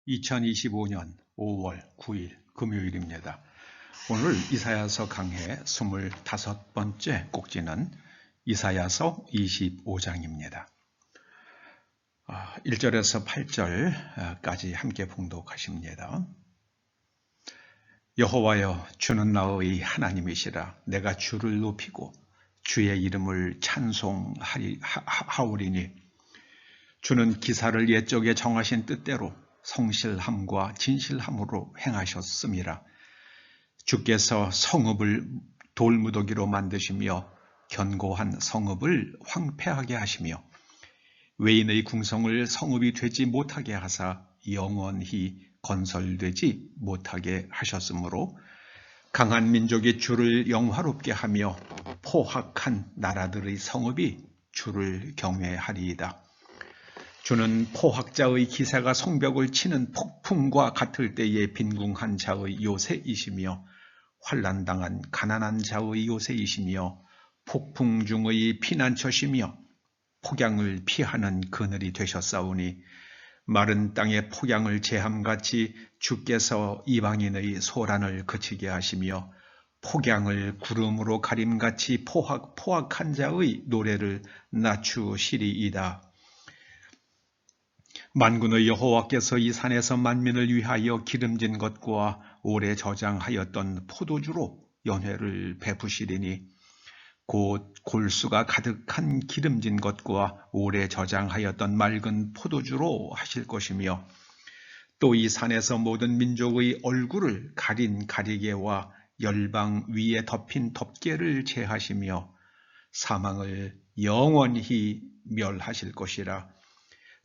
2025년 5월 9일 금요일입니다. 오늘 이사야서 강해 25번째 꼭지는 이사야서 25장입니다. 1절에서 8절까지 함께 봉독하십니다. 여호와여, 주는 나의 하나님이시라. 내가 주를 높이고 주의 이름을 찬송하오리니 주는 기사를 옛적에 정하신 뜻대로 성실함과 진실함으로 행하셨음이라. 주께서 성읍을 돌무더기로 만드시며 견고한 성읍을 황폐하게 하시며 외인의 궁성을 성읍이 되지 못하게 하사 영원히 건설되지 못하게 하셨으므로 강한 민족이 주를 영화롭게 하며 포악한 나라들의 성읍이 주를 경외하리이다. 주는 포학자의 기사가 성벽을 치는 폭풍과 같을 때에 빈궁한 자의 요새이시며 환난당한 가난한 자의 요새이시며 폭풍 중의 피난처시며 폭양을 피하는 그늘이 되셨사오니 마른 땅의 폭양을 제함같이 주께서 이방인의 소란을 그치게 하시며 폭양을 구름으로 가림같이 포악한 자의 노래를 낮추시리이다. 만군의 여호와께서 이 산에서 만민을 위하여 기름진 것과 오래 저장하였던 포도주로 연회를 베푸시리니 곧 골수가 가득한 기름진 것과 오래 저장하였던 맑은 포도주로 하실 것이며 또 이 산에서 모든 민족의 얼굴을 가린 가리개와 열방 위에 덮인 덮개를 제하시며 사망을 영원히 멸하실 것이라.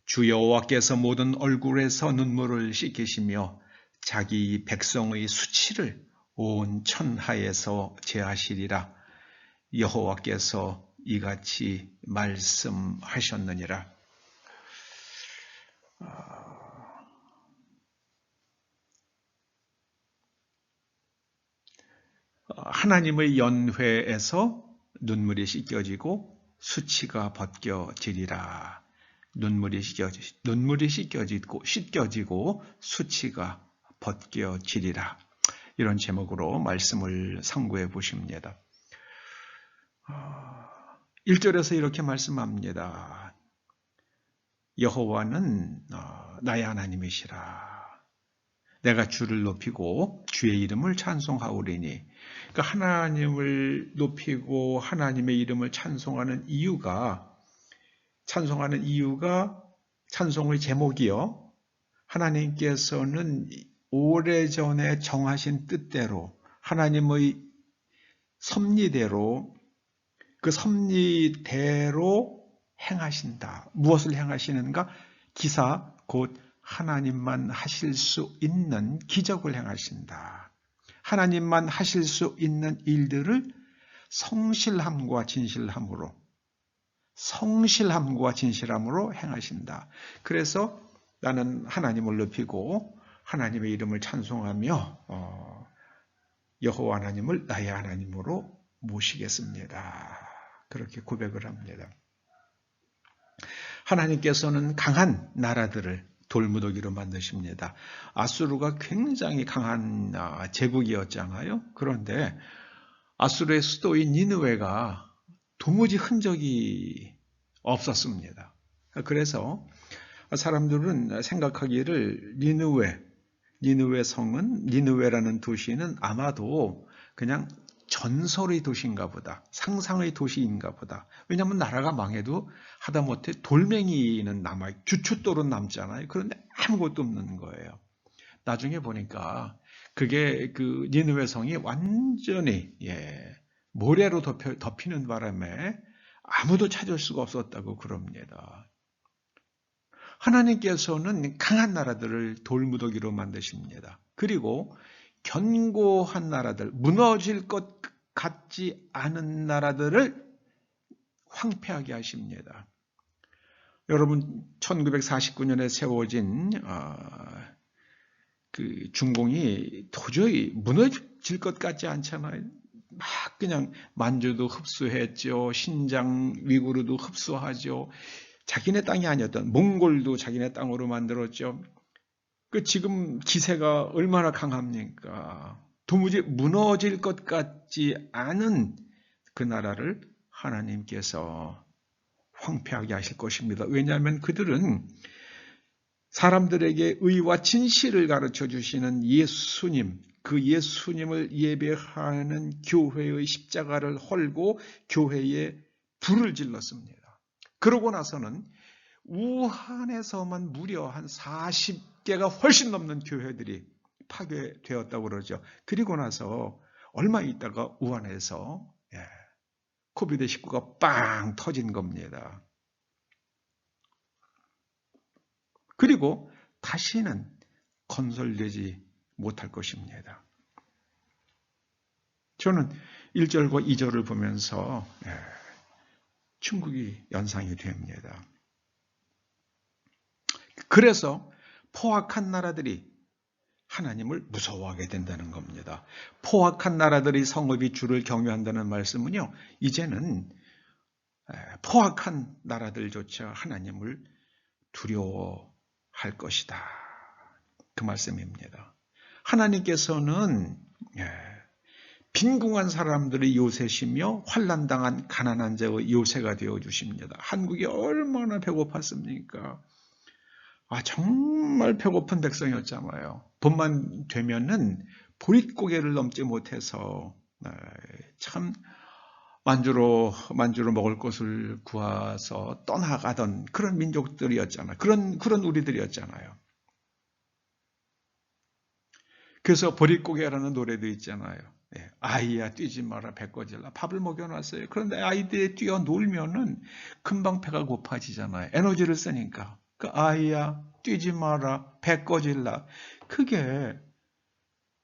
주 여호와께서 모든 얼굴에서 눈물을 씻기시며 자기 백성의 수치를 온 천하에서 제하시리라. 여호와께서 이같이 말씀하셨느니라. 하나님의 연회에서 눈물이 씻겨지고 수치가 벗겨지리라. 눈물이 씻겨지고 수치가 벗겨지리라. 이런 제목으로 말씀을 상고해 보십니다. 1절에서 이렇게 말씀합니다. 여호와는 나의 하나님이시라. 내가 주를 높이고 주의 이름을 찬송하오리니. 그러니까 하나님을 높이고 하나님의 이름을 찬송하는 이유가 찬송의 제목이요. 하나님께서는 오래전에 정하신 뜻대로 하나님의 섭리대로 그 섭리대로 행하신다. 무엇을 행하시는가? 기사 곧 하나님만 하실 수 있는 기적을 행하신다. 하나님만 하실 수 있는 일들을 성실함과 진실함으로 행하신다. 그래서 나는 하나님을 높이고 하나님의 이름을 찬송하며 여호와 하나님을 나의 하나님으로 모시겠습니다. 그렇게 고백을 합니다. 하나님께서는 강한 나라들을 돌무더기로 만드십니다. 아수르가 굉장히 강한 제국이었잖아요. 그런데 아수르의 수도인 니느웨가 도무지 흔적이 없었습니다. 그래서 사람들은 생각하기를 니느웨 성은, 니느웨라는 도시는 아마도 그냥 전설의 도시인가 보다, 상상의 도시인가 보다. 왜냐하면 나라가 망해도 하다못해 돌멩이는 남아요. 주춧돌은 남잖아요. 그런데 아무것도 없는 거예요. 나중에 보니까 그게 그 니느웨 성이 완전히 모래로 덮이는 바람에 아무도 찾을 수가 없었다고 그럽니다. 하나님께서는 강한 나라들을 돌무더기로 만드십니다. 그리고 견고한 나라들, 무너질 것 같지 않은 나라들을 황폐하게 하십니다. 여러분, 1949년에 세워진 그 중공이 도저히 무너질 것 같지 않잖아요. 막 그냥 만주도 흡수했죠. 신장 위구르도 흡수하죠. 자기네 땅이 아니었던 몽골도 자기네 땅으로 만들었죠. 그 지금 기세가 얼마나 강합니까? 도무지 무너질 것 같지 않은 그 나라를 하나님께서 황폐하게 하실 것입니다. 왜냐하면 그들은 사람들에게 의와 진실을 가르쳐 주시는 예수님, 그 예수님을 예배하는 교회의 십자가를 헐고 교회에 불을 질렀습니다. 그러고 나서는 우한에서만 무려 한 40개가 훨씬 넘는 교회들이 파괴되었다고 그러죠. 그리고 나서 얼마 있다가 우한에서 코비드19가 빵 터진 겁니다. 그리고 다시는 건설되지 못할 것입니다. 저는 1절과 2절을 보면서 충격이 연상이 됩니다. 그래서 포악한 나라들이 하나님을 무서워하게 된다는 겁니다. 포악한 나라들이 성읍이 주를 경외한다는 말씀은요, 이제는 포악한 나라들조차 하나님을 두려워할 것이다. 그 말씀입니다. 하나님께서는 빈궁한 사람들의 요새시며 환난당한 가난한 자의 요새가 되어주십니다. 한국이 얼마나 배고팠습니까? 정말 배고픈 백성이었잖아요. 봄만 되면은 보릿고개를 넘지 못해서 참 만주로 먹을 것을 구해서 떠나가던 그런 민족들이었잖아요. 그런 우리들이었잖아요. 그래서 보릿고개라는 노래도 있잖아요. 아이야 뛰지 마라 배 꺼질라. 밥을 먹여놨어요. 그런데 아이들이 뛰어 놀면은 금방 배가 고파지잖아요. 에너지를 쓰니까. 그 아이야 뛰지 마라 배 꺼질라. 그게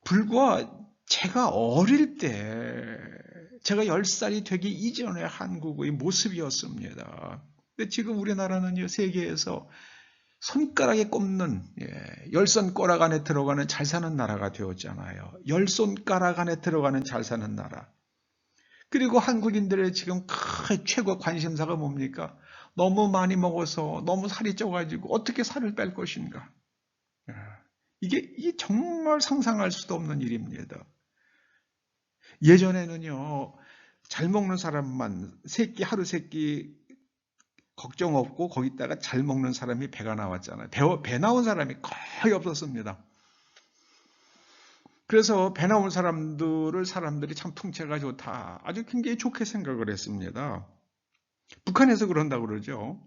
불과 제가 어릴 때 제가 10살이 되기 이전의 한국의 모습이었습니다. 근데 지금 우리나라는요, 세계에서 손가락에 꼽는 10손가락 안에 들어가는 잘 사는 나라가 되었잖아요. 10손가락 안에 들어가는 잘 사는 나라. 그리고 한국인들의 지금 최고 관심사가 뭡니까? 너무 많이 먹어서 너무 살이 쪄가지고 어떻게 살을 뺄 것인가? 이게 정말 상상할 수도 없는 일입니다. 예전에는요, 잘 먹는 사람만 하루 세끼 걱정 없고 거기다가 잘 먹는 사람이 배가 나왔잖아요. 배 나온 사람이 거의 없었습니다. 그래서 배 나온 사람들이 참 풍채가 좋다. 아주 굉장히 좋게 생각을 했습니다. 북한에서 그런다고 그러죠.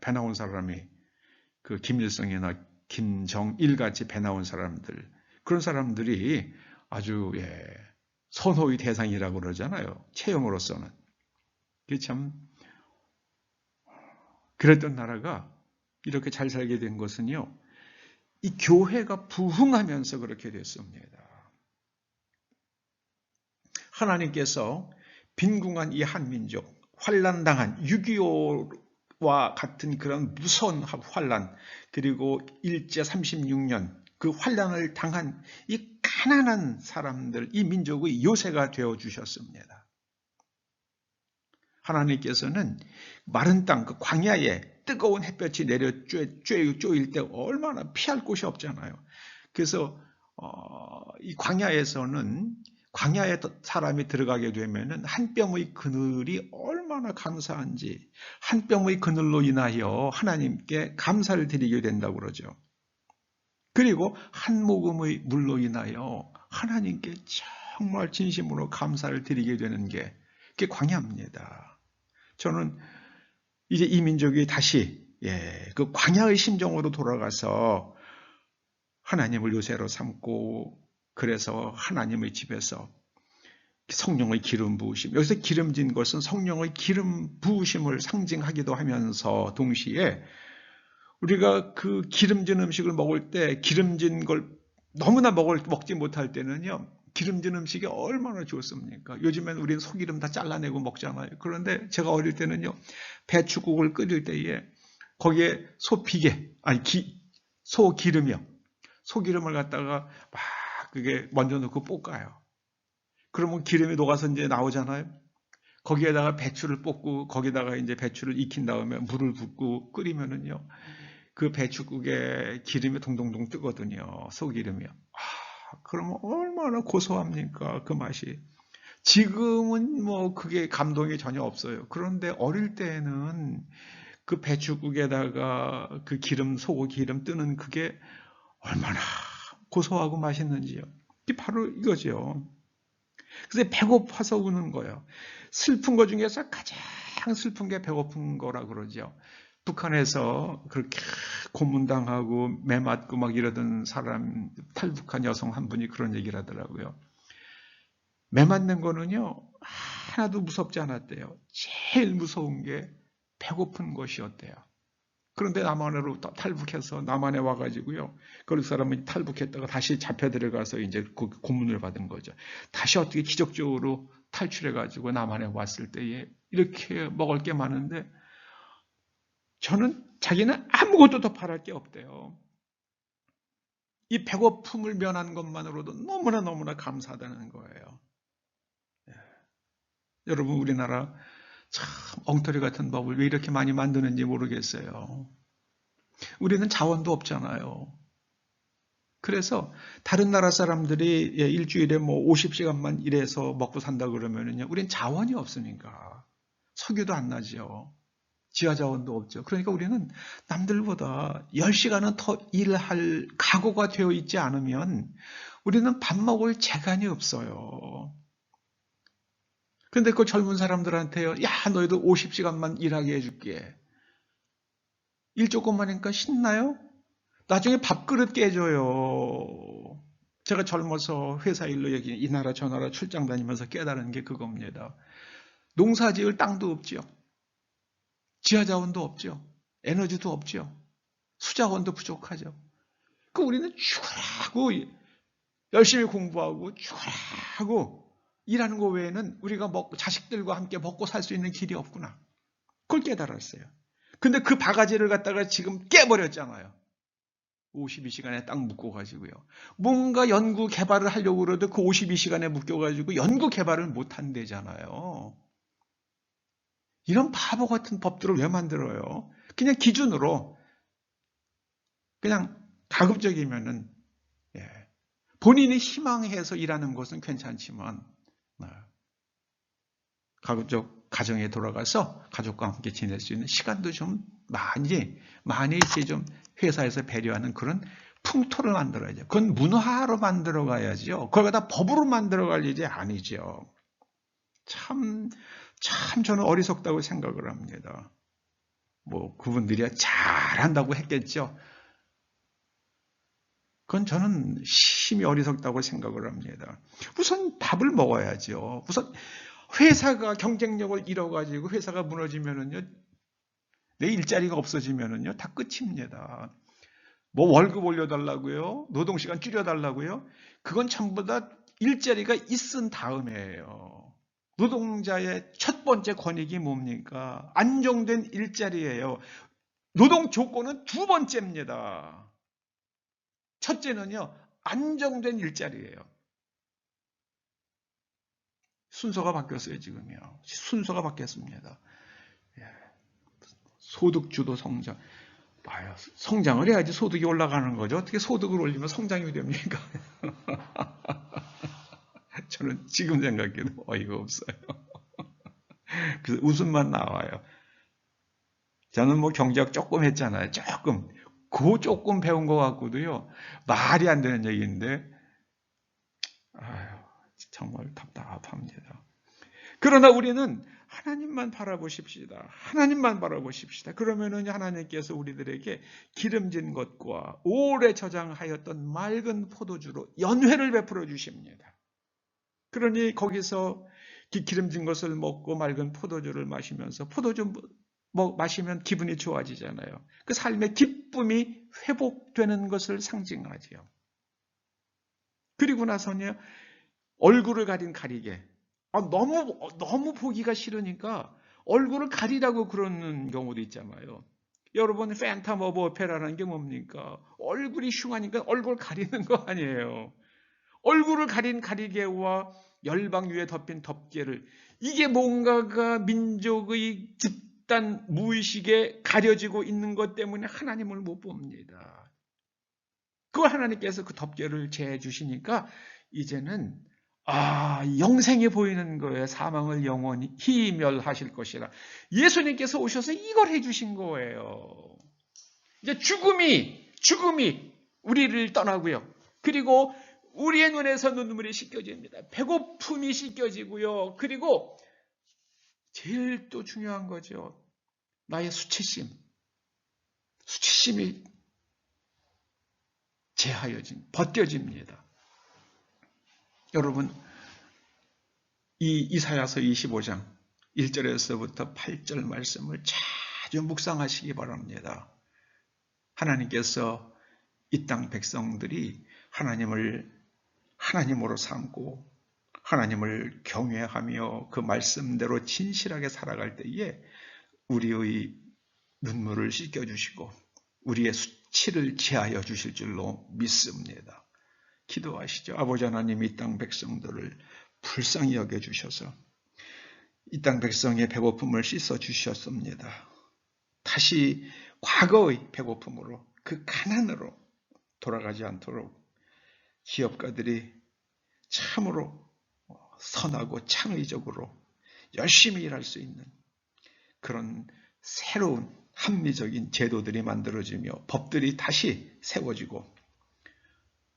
배 나온 사람이 그 김일성이나 김정일 같이 배 나온 사람들, 그런 사람들이 아주 선호의 대상이라고 그러잖아요. 체형으로서는. 그게 참 그랬던 나라가 이렇게 잘 살게 된 것은요, 이 교회가 부흥하면서 그렇게 됐습니다. 하나님께서 빈궁한 이 한민족, 환난당한 6.25와 같은 그런 무서운 환난, 그리고 일제 36년 그 환난을 당한 이 가난한 사람들, 이 민족의 요새가 되어 주셨습니다. 하나님께서는 마른 땅, 그 광야에 뜨거운 햇볕이 내려 쪼일 때 얼마나 피할 곳이 없잖아요. 그래서 이 광야에서는 광야에 사람이 들어가게 되면은 한 뼘의 그늘이 얼마나 감사한지, 한 뼘의 그늘로 인하여 하나님께 감사를 드리게 된다고 그러죠. 그리고 한 모금의 물로 인하여 하나님께 정말 진심으로 감사를 드리게 되는 게 그게 광야입니다. 저는 이제 이 민족이 다시 그 광야의 심정으로 돌아가서 하나님을 요새로 삼고, 그래서 하나님의 집에서 성령의 기름 부으심, 여기서 기름진 것은 성령의 기름 부으심을 상징하기도 하면서 동시에 우리가 그 기름진 음식을 먹을 때, 기름진 걸 너무나 먹지 못할 때는요, 기름진 음식이 얼마나 좋습니까? 요즘엔 우리는 소기름 다 잘라내고 먹잖아요. 그런데 제가 어릴 때는요, 배추국을 끓일 때에 거기에 소기름이요. 소기름을 갖다가 막 그게 먼저 넣고 볶아요. 그러면 기름이 녹아서 이제 나오잖아요. 거기에다가 배추를 볶고 거기다가 이제 배추를 익힌 다음에 물을 붓고 끓이면은요, 그 배추국에 기름이 동동동 뜨거든요. 소기름이요. 그러면 얼마나 고소합니까? 그 맛이. 지금은 뭐 그게 감동이 전혀 없어요. 그런데 어릴 때는 그 배추국에다가 그 기름, 소고기 기름 뜨는 그게 얼마나 고소하고 맛있는지요. 이게 바로 이거죠. 그래서 배고파서 우는 거예요. 슬픈 것 중에서 가장 슬픈 게 배고픈 거라 그러죠. 북한에서 그렇게 고문당하고 매 맞고 막 이러던 사람, 탈북한 여성 한 분이 그런 얘기를 하더라고요. 매 맞는 거는요, 하나도 무섭지 않았대요. 제일 무서운 게 배고픈 것이었대요. 그런데 남한으로 탈북해서 남한에 와가지고요, 그 사람은 탈북했다가 다시 잡혀 들어가서 이제 고문을 받은 거죠. 다시 어떻게 기적적으로 탈출해가지고 남한에 왔을 때에 이렇게 먹을 게 많은데, 저는 자기는 아무것도 더 바랄 게 없대요. 이 배고픔을 면한 것만으로도 너무나 감사하다는 거예요. 여러분, 우리나라 참 엉터리 같은 법을 왜 이렇게 많이 만드는지 모르겠어요. 우리는 자원도 없잖아요. 그래서 다른 나라 사람들이 일주일에 뭐 50시간만 일해서 먹고 산다 그러면은요, 우린 자원이 없으니까 석유도 안 나죠. 지하 자원도 없죠. 그러니까 우리는 남들보다 10시간은 더 일할 각오가 되어 있지 않으면 우리는 밥 먹을 재간이 없어요. 근데 그 젊은 사람들한테요, 야, 너희도 50시간만 일하게 해줄게. 일 조금만 하니까 신나요? 나중에 밥그릇 깨져요. 제가 젊어서 회사 일로 여기 이 나라 저 나라 출장 다니면서 깨달은 게 그겁니다. 농사 지을 땅도 없죠. 지하자원도 없죠. 에너지도 없죠. 수자원도 부족하죠. 그 우리는 죽으라고 열심히 공부하고 죽으라고 일하는 거 외에는 우리가 자식들과 함께 먹고 살 수 있는 길이 없구나. 그걸 깨달았어요. 근데 그 바가지를 갖다가 지금 깨버렸잖아요. 52시간에 딱 묶어가지고요. 뭔가 연구 개발을 하려고 그러도 그 52시간에 묶여가지고 연구 개발을 못 한대잖아요. 이런 바보 같은 법들을 왜 만들어요? 그냥 기준으로 그냥 가급적이면은 본인이 희망해서 일하는 것은 괜찮지만 가급적 가정에 돌아가서 가족과 함께 지낼 수 있는 시간도 좀 많이 이렇게 좀 회사에서 배려하는 그런 풍토를 만들어야죠. 그건 문화로 만들어 가야죠. 그걸 갖다 법으로 만들어 갈 일이 아니죠. 참 저는 어리석다고 생각을 합니다. 뭐 그분들이 잘한다고 했겠죠. 그건 저는 심히 어리석다고 생각을 합니다. 우선 밥을 먹어야죠. 우선 회사가 경쟁력을 잃어가지고 회사가 무너지면은요, 내 일자리가 없어지면은요, 다 끝입니다. 뭐 월급 올려달라고요? 노동시간 줄여달라고요? 그건 전부 다 일자리가 있은 다음에요. 노동자의 첫 번째 권익이 뭡니까? 안정된 일자리예요. 노동 조건은 두 번째입니다. 첫째는요, 안정된 일자리예요. 순서가 바뀌었어요, 지금요. 순서가 바뀌었습니다. 소득주도 성장. 봐요. 성장을 해야지 소득이 올라가는 거죠. 어떻게 소득을 올리면 성장이 됩니까? 저는 지금 생각해도 어이가 없어요. 그래서 웃음만 나와요. 저는 뭐 경제학 조금 했잖아요. 조금. 그 조금 배운 것 같고도요. 말이 안 되는 얘기인데, 아유, 정말 답답합니다. 그러나 우리는 하나님만 바라보십시다. 하나님만 바라보십시다. 그러면은 하나님께서 우리들에게 기름진 것과 오래 저장하였던 맑은 포도주로 연회를 베풀어 주십니다. 그러니 거기서 기름진 것을 먹고 맑은 포도주를 마시면서 포도주 마시면 기분이 좋아지잖아요. 그 삶의 기쁨이 회복되는 것을 상징하지요. 그리고 나서는 얼굴을 가린 가리개. 너무 보기가 싫으니까 얼굴을 가리라고 그러는 경우도 있잖아요. 여러분, 팬텀 오브 오페라라는 게 뭡니까? 얼굴이 흉하니까 얼굴 가리는 거 아니에요. 얼굴을 가린 가리개와 열방 위에 덮인 덮개를, 이게 뭔가가 민족의 집단 무의식에 가려지고 있는 것 때문에 하나님을 못 봅니다. 그 하나님께서 그 덮개를 제해 주시니까 이제는 영생이 보이는 거예요. 사망을 영원히 희멸하실 것이라. 예수님께서 오셔서 이걸 해주신 거예요. 이제 죽음이 우리를 떠나고요. 그리고 우리의 눈에서 눈물이 씻겨집니다. 배고픔이 씻겨지고요. 그리고 제일 또 중요한 거죠. 나의 수치심이 벗겨집니다. 여러분, 이 이사야서 25장 1절에서부터 8절 말씀을 자주 묵상하시기 바랍니다. 하나님께서 이 땅 백성들이 하나님으로 삼고 하나님을 경외하며 그 말씀대로 진실하게 살아갈 때에 우리의 눈물을 씻겨주시고 우리의 수치를 제하여 주실 줄로 믿습니다. 기도하시죠. 아버지 하나님, 이 땅 백성들을 불쌍히 여겨주셔서 이 땅 백성의 배고픔을 씻어주셨습니다. 다시 과거의 배고픔으로 그 가난으로 돌아가지 않도록 기업가들이 참으로 선하고 창의적으로 열심히 일할 수 있는 그런 새로운 합리적인 제도들이 만들어지며 법들이 다시 세워지고,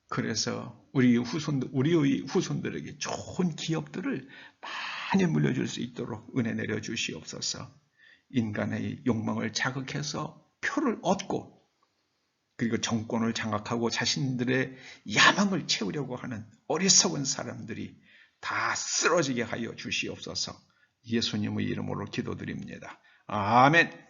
그래서 우리의 후손들에게 좋은 기업들을 많이 물려줄 수 있도록 은혜 내려 주시옵소서. 인간의 욕망을 자극해서 표를 얻고 그리고 정권을 장악하고 자신들의 야망을 채우려고 하는 어리석은 사람들이 다 쓰러지게 하여 주시옵소서. 예수님의 이름으로 기도드립니다. 아멘.